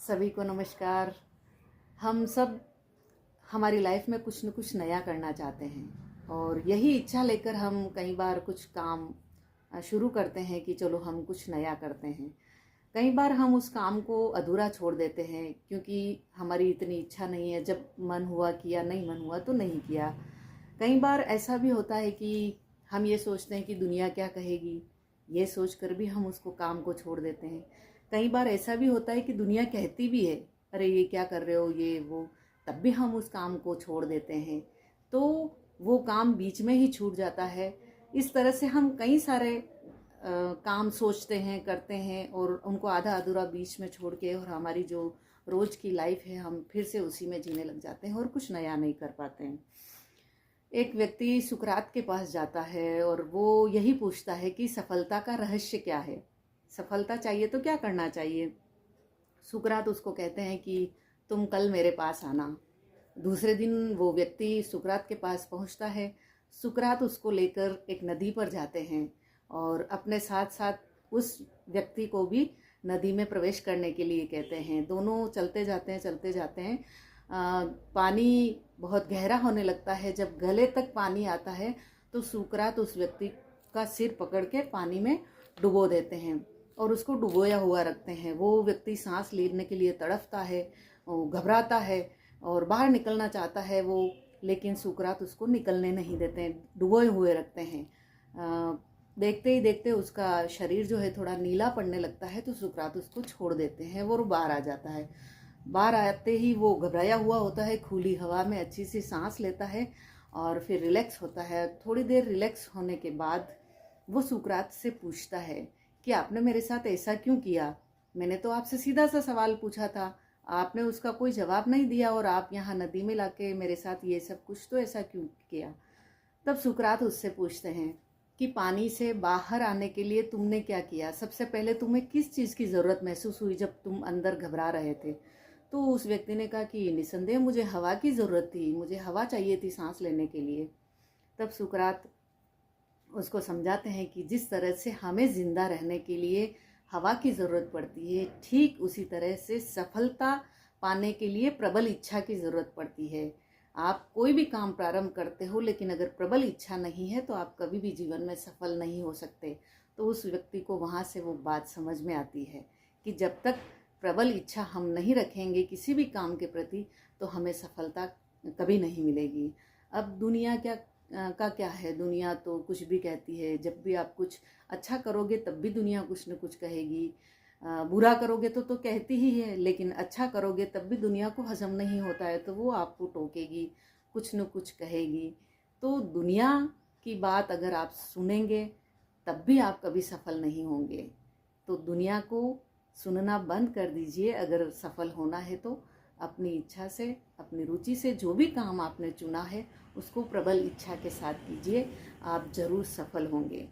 सभी को नमस्कार। हम सब हमारी लाइफ में कुछ न कुछ नया करना चाहते हैं और यही इच्छा लेकर हम कई बार कुछ काम शुरू करते हैं कि चलो हम कुछ नया करते हैं। कई बार हम उस काम को अधूरा छोड़ देते हैं क्योंकि हमारी इतनी इच्छा नहीं है। जब मन हुआ किया, नहीं मन हुआ तो नहीं किया। कई बार ऐसा भी होता है कि हम ये सोचते हैं कि दुनिया क्या कहेगी, ये सोचकर भी हम उसको काम को छोड़ देते हैं। कई बार ऐसा भी होता है कि दुनिया कहती भी है, अरे ये क्या कर रहे हो, ये वो, तब भी हम उस काम को छोड़ देते हैं, तो वो काम बीच में ही छूट जाता है। इस तरह से हम कई सारे काम सोचते हैं, करते हैं और उनको आधा अधूरा बीच में छोड़ के और हमारी जो रोज़ की लाइफ है हम फिर से उसी में जीने लग जाते हैं और कुछ नया नहीं कर पाते हैं। एक व्यक्ति सुकरात के पास जाता है और वो यही पूछता है कि सफलता का रहस्य क्या है, सफलता चाहिए तो क्या करना चाहिए। सुकरात उसको कहते हैं कि तुम कल मेरे पास आना। दूसरे दिन वो व्यक्ति सुकरात के पास पहुंचता है। सुकरात उसको लेकर एक नदी पर जाते हैं और अपने साथ साथ उस व्यक्ति को भी नदी में प्रवेश करने के लिए कहते हैं। दोनों चलते जाते हैं। पानी बहुत गहरा होने लगता है। जब गले तक पानी आता है तो सुकरात उस व्यक्ति का सिर पकड़ के पानी में डुबो देते हैं और उसको डुबोया हुआ रखते हैं। वो व्यक्ति सांस लेने के लिए तड़फता है, घबराता है और बाहर निकलना चाहता है वो, लेकिन सुकरात उसको निकलने नहीं देते हैं, डुबोए हुए रखते हैं। देखते ही देखते उसका शरीर जो है थोड़ा नीला पड़ने लगता है तो सुकरात उसको छोड़ देते हैं। वो बाहर आ जाता है। बाहर आते ही वो घबराया हुआ होता है, खुली हवा में अच्छी सी सांस लेता है और फिर रिलैक्स होता है। थोड़ी देर रिलैक्स होने के बाद वो सुकरात से पूछता है कि आपने मेरे साथ ऐसा क्यों किया? मैंने तो आपसे सीधा सा सवाल पूछा था, आपने उसका कोई जवाब नहीं दिया और आप यहाँ नदी में लाके मेरे साथ ये सब कुछ तो ऐसा क्यों किया? तब सुकरात उससे पूछते हैं कि पानी से बाहर आने के लिए तुमने क्या किया? सबसे पहले तुम्हें किस चीज़ की ज़रूरत महसूस हुई जब तुम अंदर घबरा रहे थे? तो उस व्यक्ति ने कहा कि निसंदेह मुझे हवा की ज़रूरत थी, मुझे हवा चाहिए थी सांस लेने के लिए। तब सुकरात उसको समझाते हैं कि जिस तरह से हमें ज़िंदा रहने के लिए हवा की ज़रूरत पड़ती है, ठीक उसी तरह से सफलता पाने के लिए प्रबल इच्छा की ज़रूरत पड़ती है। आप कोई भी काम प्रारंभ करते हो लेकिन अगर प्रबल इच्छा नहीं है तो आप कभी भी जीवन में सफल नहीं हो सकते। तो उस व्यक्ति को वहाँ से वो बात समझ में आती है कि जब तक प्रबल इच्छा हम नहीं रखेंगे किसी भी काम के प्रति तो हमें सफलता कभी नहीं मिलेगी। अब दुनिया क्या है, दुनिया तो कुछ भी कहती है। जब भी आप कुछ अच्छा करोगे तब भी दुनिया कुछ न कुछ कहेगी, बुरा करोगे तो कहती ही है, लेकिन अच्छा करोगे तब भी दुनिया को हजम नहीं होता है तो वो आपको टोकेगी, कुछ न कुछ कहेगी। तो दुनिया की बात अगर आप सुनेंगे तब भी आप कभी सफल नहीं होंगे। तो दुनिया को सुनना बंद कर दीजिए। अगर सफल होना है तो अपनी इच्छा से, अपनी रुचि से जो भी काम आपने चुना है उसको प्रबल इच्छा के साथ कीजिए, आप जरूर सफल होंगे।